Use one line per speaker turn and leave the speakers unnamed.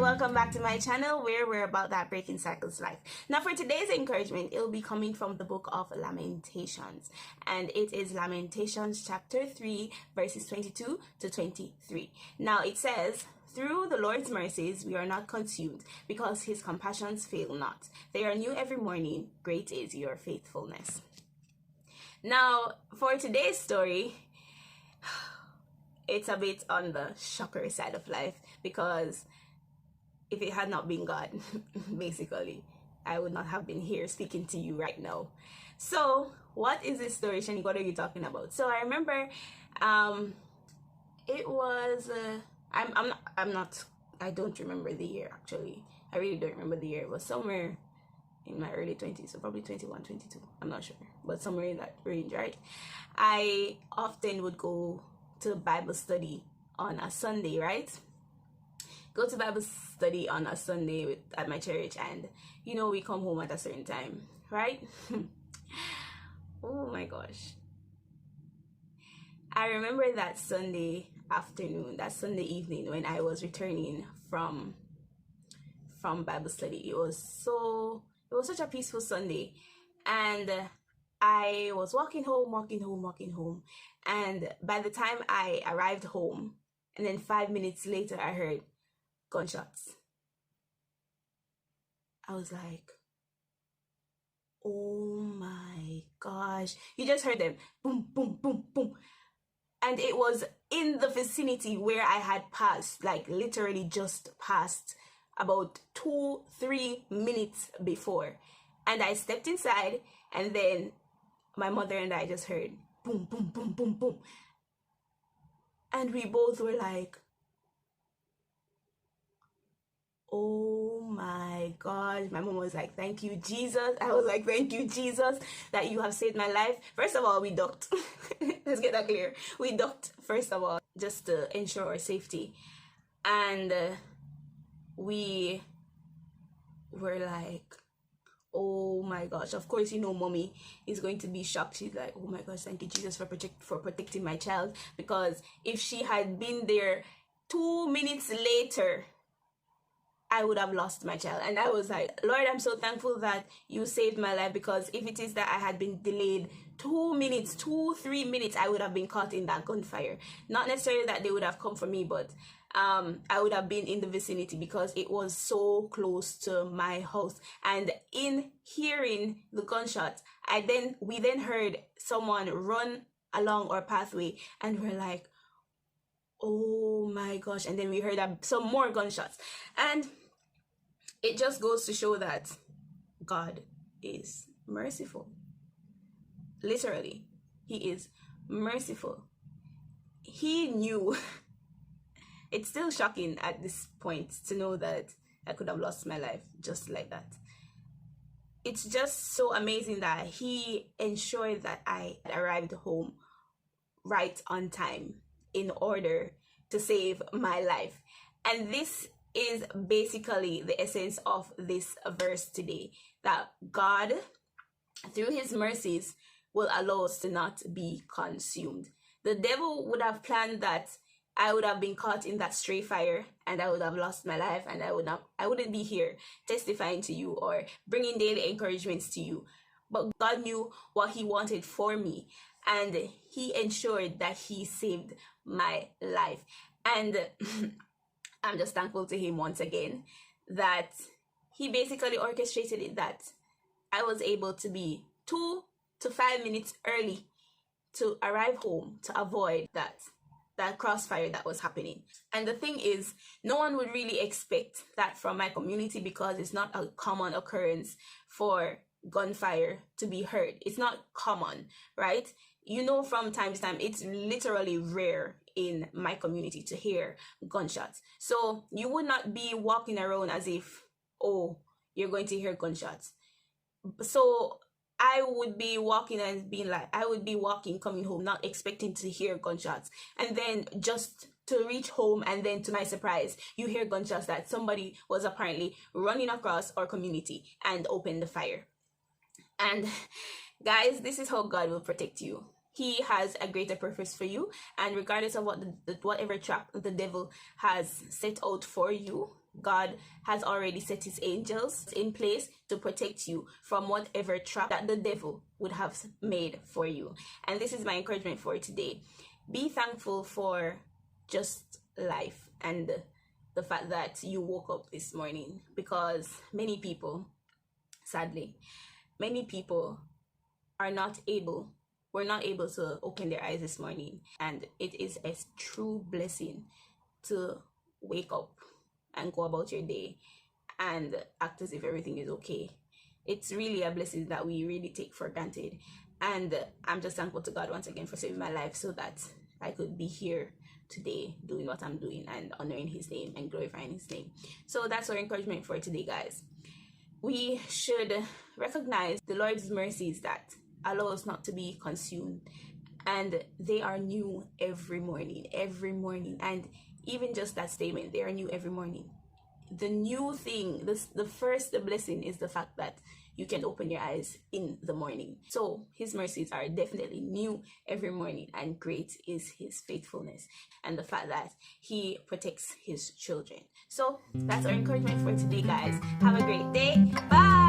welcome back to my channel where we're about that breaking cycles life. Now for today's encouragement, it'll be coming from the book of Lamentations, and it is Lamentations chapter 3 verses 22 to 23. Now it says, "Through the Lord's mercies we are not consumed, because his compassions fail not. They are new every morning. Great is your faithfulness." Now for today's story, it's a bit on the shocker side of life, because if it had not been God, basically, I would not have been here speaking to you right now. So what is this story, Shani? What are you talking about? So I remember it was I don't remember the year actually. I really don't remember the year. It was somewhere in my early 20s, so probably 21, 22. I'm not sure, but somewhere in that range, right? I often would go to Bible study on a Sunday, right? Go to Bible study on a Sunday at my church, and we come home at a certain time, right? Oh my gosh. I remember that Sunday afternoon, that Sunday evening, when I was returning from Bible study. It was such a peaceful Sunday, and I was walking home, and by the time I arrived home, and then 5 minutes later I heard gunshots. I was like, oh my gosh. You just heard them, boom, boom, boom, boom. And it was in the vicinity where I had passed, like literally just passed about 2-3 minutes before. And I stepped inside, and then my mother and I just heard boom, boom, boom, boom, boom. And we both were like, oh my God. My mom was like, "Thank you, Jesus." I was like, "Thank you, Jesus, that you have saved my life." First of all, we ducked. Let's get that clear. We ducked, first of all, just to ensure our safety. And we were like, oh my gosh. Of course, mommy is going to be shocked. She's like, "Oh my gosh, thank you, Jesus, for protecting my child." Because if she had been there 2 minutes later, I would have lost my child. And I was like, "Lord, I'm so thankful that you saved my life, because if it is that I had been delayed 2 minutes, 2-3 minutes, I would have been caught in that gunfire." Not necessarily that they would have come for me, but I would have been in the vicinity, because it was so close to my house. And in hearing the gunshots, we then heard someone run along our pathway, and we're like, oh my gosh. And then we heard some more gunshots, and it just goes to show that God is merciful. Literally, he is merciful. He knew. It's still shocking at this point to know that I could have lost my life just like that. It's just so amazing that he ensured that I arrived home right on time in order to save my life. And this is basically the essence of this verse today, that God, through his mercies, will allow us to not be consumed. The devil would have planned that I would have been caught in that stray fire, and I would have lost my life, and I wouldn't be here testifying to you or bringing daily encouragements to you. But God knew what he wanted for me, and he ensured that he saved my life. And I'm just thankful to him once again that he basically orchestrated it, that I was able to be 2 to 5 minutes early to arrive home to avoid that crossfire that was happening. And the thing is, no one would really expect that from my community, because it's not a common occurrence for gunfire to be heard. It's not common, right? From time to time, it's literally rare in my community to hear gunshots. So you would not be walking around as if, oh, you're going to hear gunshots. So I would be walking and being like, coming home, not expecting to hear gunshots. And then just to reach home, and then to my surprise, you hear gunshots that somebody was apparently running across our community and opened the fire. And guys, this is how God will protect you. He has a greater purpose for you, and regardless of whatever trap the devil has set out for you, God has already set his angels in place to protect you from whatever trap that the devil would have made for you. And this is my encouragement for today. Be thankful for just life and the fact that you woke up this morning, because many people, sadly, many people were not able to open their eyes this morning, and it is a true blessing to wake up and go about your day and act as if everything is okay. It's really a blessing that we really take for granted, and I'm just thankful to God once again for saving my life so that I could be here today doing what I'm doing and honoring his name and glorifying his name. So that's our encouragement for today, guys. We should recognize the Lord's mercies that allow us not to be consumed, and they are new every morning, and even just that statement, they are new every morning. The new thing, the first blessing is the fact that you can open your eyes in the morning. So his mercies are definitely new every morning, and great is his faithfulness and the fact that he protects his children. So that's our encouragement for today, guys. Have a great day. Bye.